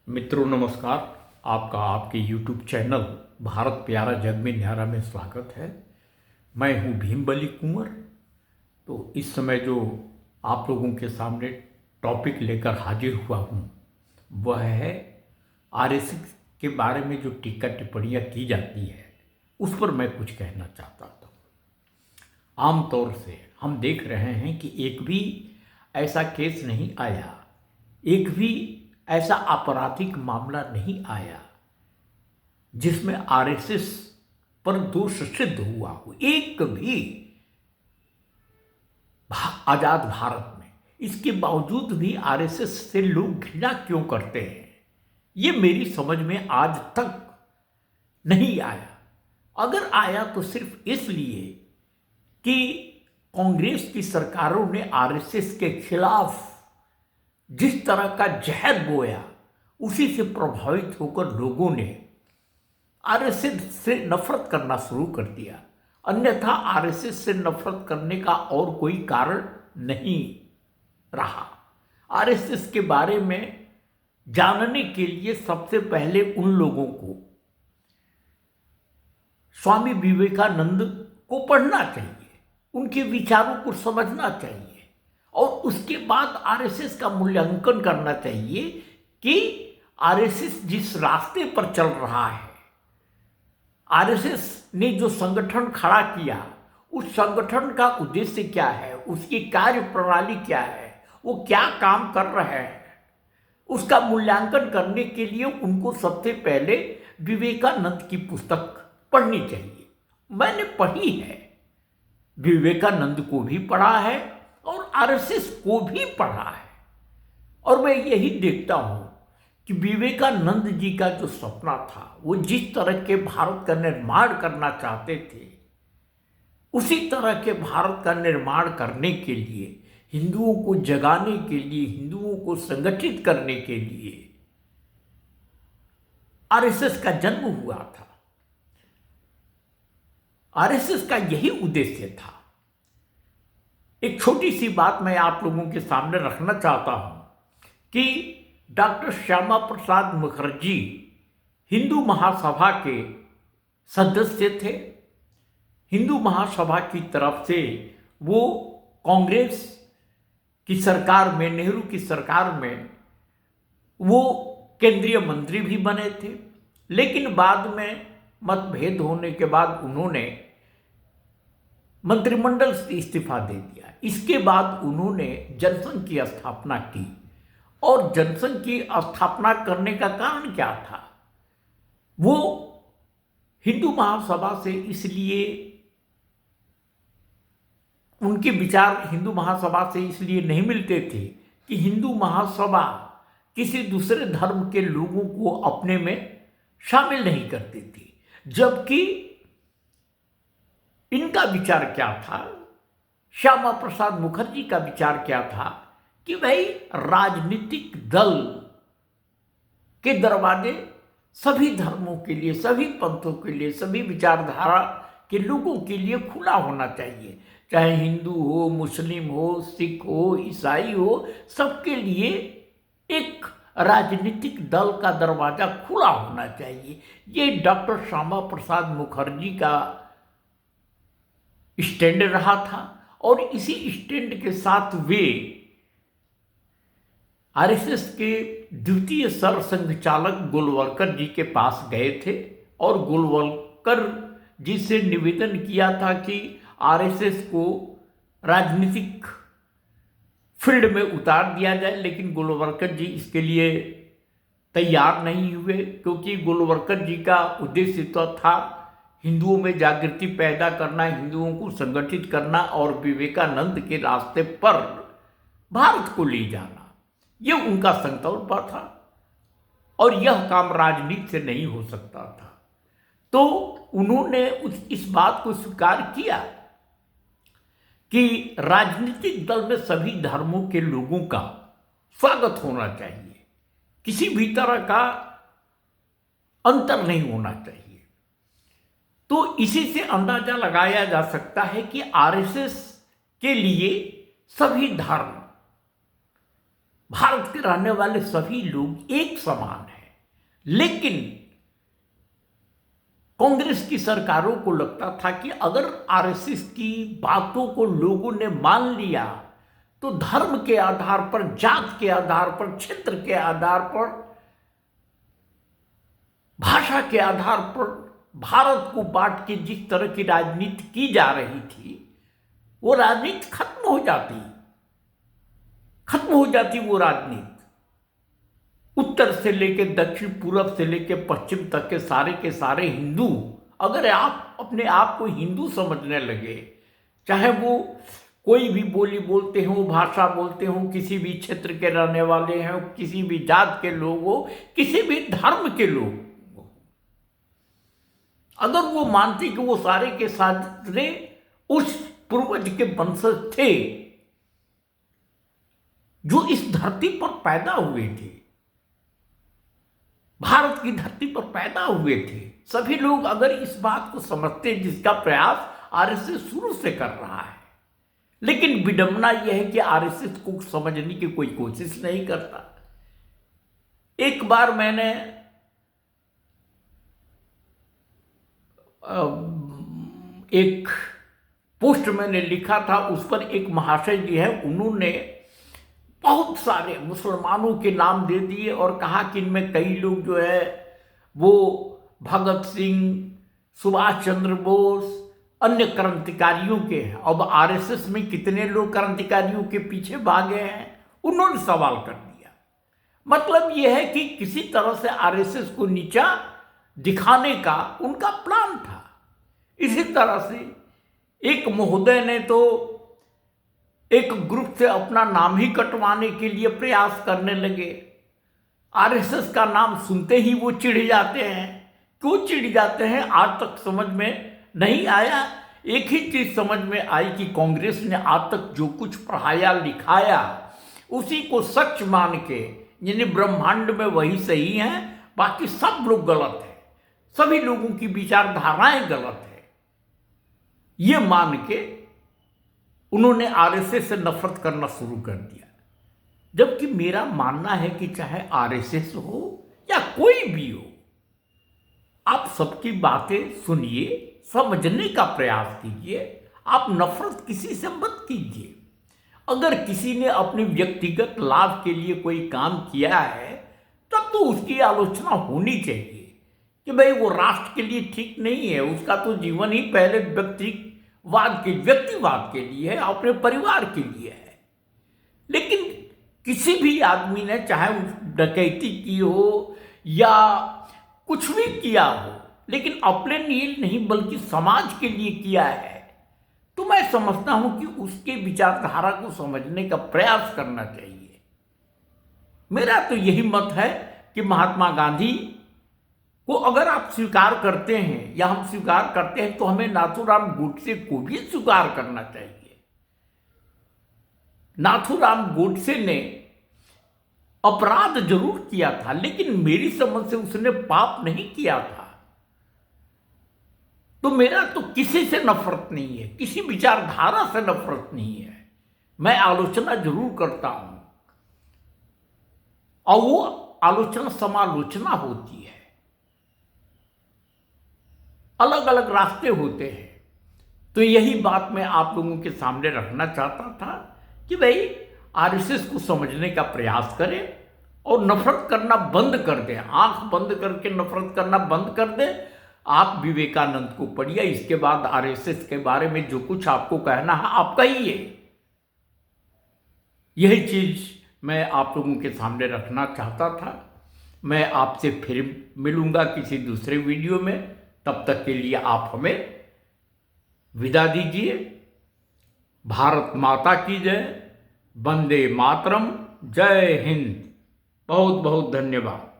मित्रों नमस्कार। आपका आपके YouTube चैनल भारत प्यारा जग में न्यारा में स्वागत है। मैं हूं भीमबली कुंवर। तो इस समय जो आप लोगों के सामने टॉपिक लेकर हाजिर हुआ हूं वह है आरएसएस के बारे में जो टीका टिप्पणियां की जाती है उस पर मैं कुछ कहना चाहता था। आमतौर से हम देख रहे हैं कि एक भी ऐसा केस नहीं आया, एक भी ऐसा आपराधिक मामला नहीं आया जिसमें आरएसएस पर दोष सिद्ध हुआ हो, एक भी आजाद भारत में। इसके बावजूद भी आरएसएस से लोग घृणा क्यों करते हैं, ये मेरी समझ में आज तक नहीं आया। अगर आया तो सिर्फ इसलिए कि कांग्रेस की सरकारों ने आरएसएस के खिलाफ जिस तरह का जहर बोया उसी से प्रभावित होकर लोगों ने आरएसएस से नफरत करना शुरू कर दिया। अन्यथा आरएसएस से नफरत करने का और कोई कारण नहीं रहा। आरएसएस के बारे में जानने के लिए सबसे पहले उन लोगों को स्वामी विवेकानंद को पढ़ना चाहिए, उनके विचारों को समझना चाहिए और उसके बाद आरएसएस का मूल्यांकन करना चाहिए कि आरएसएस जिस रास्ते पर चल रहा है, आरएसएस ने जो संगठन खड़ा किया उस संगठन का उद्देश्य क्या है, उसकी कार्य प्रणाली क्या है, वो क्या काम कर रहे हैं, उसका मूल्यांकन करने के लिए उनको सबसे पहले विवेकानंद की पुस्तक पढ़नी चाहिए। मैंने पढ़ी है, विवेकानंद को भी पढ़ा है और आरएसएस को भी पढ़ा है और मैं यही देखता हूं कि विवेकानंद जी का जो सपना था, वो जिस तरह के भारत का निर्माण करना चाहते थे उसी तरह के भारत का निर्माण करने के लिए, हिंदुओं को जगाने के लिए, हिंदुओं को संगठित करने के लिए आरएसएस का जन्म हुआ था। आरएसएस का यही उद्देश्य था। एक छोटी सी बात मैं आप लोगों के सामने रखना चाहता हूं कि डॉक्टर श्यामा प्रसाद मुखर्जी हिंदू महासभा के सदस्य थे। हिंदू महासभा की तरफ से वो कांग्रेस की सरकार में, नेहरू की सरकार में वो केंद्रीय मंत्री भी बने थे, लेकिन बाद में मतभेद होने के बाद उन्होंने मंत्रिमंडल से इस्तीफा दे दिया। इसके बाद उन्होंने जनसंघ की स्थापना की और जनसंघ की स्थापना करने का कारण क्या था? वो हिंदू महासभा से इसलिए उनके विचार हिंदू महासभा से इसलिए नहीं मिलते थे कि हिंदू महासभा किसी दूसरे धर्म के लोगों को अपने में शामिल नहीं करती थी, जबकि इनका विचार क्या था, श्यामा प्रसाद मुखर्जी का विचार क्या था कि भाई राजनीतिक दल के दरवाजे सभी धर्मों के लिए, सभी पंथों के लिए, सभी विचारधारा के लोगों के लिए खुला होना चाहिए। चाहे हिंदू हो, मुस्लिम हो, सिख हो, ईसाई हो, सबके लिए एक राजनीतिक दल का दरवाजा खुला होना चाहिए। ये डॉक्टर श्यामा प्रसाद मुखर्जी का स्टैंड रहा था और इसी स्टैंड के साथ वे आरएसएस के द्वितीय सरसंघचालक गोलवलकर जी के पास गए थे और गोलवलकर जी से निवेदन किया था कि आरएसएस को राजनीतिक फील्ड में उतार दिया जाए, लेकिन गोलवलकर जी इसके लिए तैयार नहीं हुए क्योंकि गोलवलकर जी का उद्देश्य तो था हिंदुओं में जागृति पैदा करना, हिंदुओं को संगठित करना और विवेकानंद के रास्ते पर भारत को ले जाना। ये उनका संकल्प था और यह काम राजनीति से नहीं हो सकता था। तो उन्होंने इस बात को स्वीकार किया कि राजनीतिक दल में सभी धर्मों के लोगों का स्वागत होना चाहिए, किसी भी तरह का अंतर नहीं होना चाहिए। तो इसी से अंदाजा लगाया जा सकता है कि आरएसएस के लिए सभी धर्म भारत के रहने वाले सभी लोग एक समान हैं। लेकिन कांग्रेस की सरकारों को लगता था कि अगर आरएसएस की बातों को लोगों ने मान लिया तो धर्म के आधार पर, जात के आधार पर, क्षेत्र के आधार पर, भाषा के आधार पर भारत को बांट के जिस तरह की राजनीति की जा रही थी, वो राजनीति खत्म हो जाती वो राजनीति। उत्तर से लेके दक्षिण, पूरब से लेके पश्चिम तक के सारे हिंदू, अगर आप अपने आप को हिंदू समझने लगे, चाहे वो कोई भी बोली बोलते हो, भाषा बोलते हो, किसी भी क्षेत्र के रहने वाले हैं, किसी भी जात के लोग हो, किसी भी धर्म के लोग, अगर वो मानते कि वो सारे के सारे उस पूर्वज के वंशज थे जो इस धरती पर पैदा हुए थे, भारत की धरती पर पैदा हुए थे, सभी लोग अगर इस बात को समझते, जिसका प्रयास आरएसएस शुरू से कर रहा है। लेकिन विडंबना यह है कि आरएसएस को समझने की कोई कोशिश नहीं करता। एक बार मैंने एक पोस्ट मैंने लिखा था, उस पर एक महाशय जी है, उन्होंने बहुत सारे मुसलमानों के नाम दे दिए और कहा कि इनमें कई लोग जो है वो भगत सिंह, सुभाष चंद्र बोस, अन्य क्रांतिकारियों के हैं। अब आरएसएस में कितने लोग क्रांतिकारियों के पीछे भागे हैं, उन्होंने सवाल कर दिया। मतलब यह है कि किसी तरह से आरएसएस को नीचा दिखाने का उनका प्लान था। इसी तरह से एक महोदय ने तो एक ग्रुप से अपना नाम ही कटवाने के लिए प्रयास करने लगे। आरएसएस का नाम सुनते ही वो चिढ़ जाते हैं। क्यों चिढ़ जाते हैं आज तक समझ में नहीं आया। एक ही चीज समझ में आई कि कांग्रेस ने आज तक जो कुछ पढ़ाया लिखाया उसी को सच मान के, यानी ब्रह्मांड में वही सही है, बाकी सब लोग गलत है, सभी लोगों की विचारधाराएं गलत है, ये मान के उन्होंने आरएसएस से नफरत करना शुरू कर दिया। जबकि मेरा मानना है कि चाहे आरएसएस हो या कोई भी हो, आप सबकी बातें सुनिए, समझने का प्रयास कीजिए, आप नफरत किसी से मत कीजिए। अगर किसी ने अपने व्यक्तिगत लाभ के लिए कोई काम किया है तब तो उसकी आलोचना होनी चाहिए कि भाई वो राष्ट्र के लिए ठीक नहीं है, उसका तो जीवन ही पहले व्यक्तिवाद के लिए है, अपने परिवार के लिए है। लेकिन किसी भी आदमी ने चाहे डकैती की हो या कुछ भी किया हो, लेकिन अपने लिए नहीं बल्कि समाज के लिए किया है, तो मैं समझता हूं कि उसके विचारधारा को समझने का प्रयास करना चाहिए। मेरा तो यही मत है कि महात्मा गांधी को अगर आप स्वीकार करते हैं या हम स्वीकार करते हैं तो हमें नाथूराम गोडसे को भी स्वीकार करना चाहिए। नाथूराम गोडसे ने अपराध जरूर किया था, लेकिन मेरी समझ से उसने पाप नहीं किया था। तो मेरा तो किसी से नफरत नहीं है, किसी विचारधारा से नफरत नहीं है। मैं आलोचना जरूर करता हूं और वो आलोचना समालोचना होती है, अलग अलग रास्ते होते हैं। तो यही बात मैं आप लोगों के सामने रखना चाहता था कि भाई आरएसएस को समझने का प्रयास करें और नफरत करना बंद कर दें, आंख बंद करके नफरत करना बंद कर दें। आप विवेकानंद को पढ़िए, इसके बाद आरएसएस के बारे में जो कुछ आपको कहना है आप कहिए। यही चीज मैं आप लोगों के सामने रखना चाहता था। मैं आपसे फिर मिलूंगा किसी दूसरे वीडियो में, तब तक के लिए आप हमें विदा दीजिए। भारत माता की जय, वंदे मातरम, जय हिंद। बहुत बहुत धन्यवाद।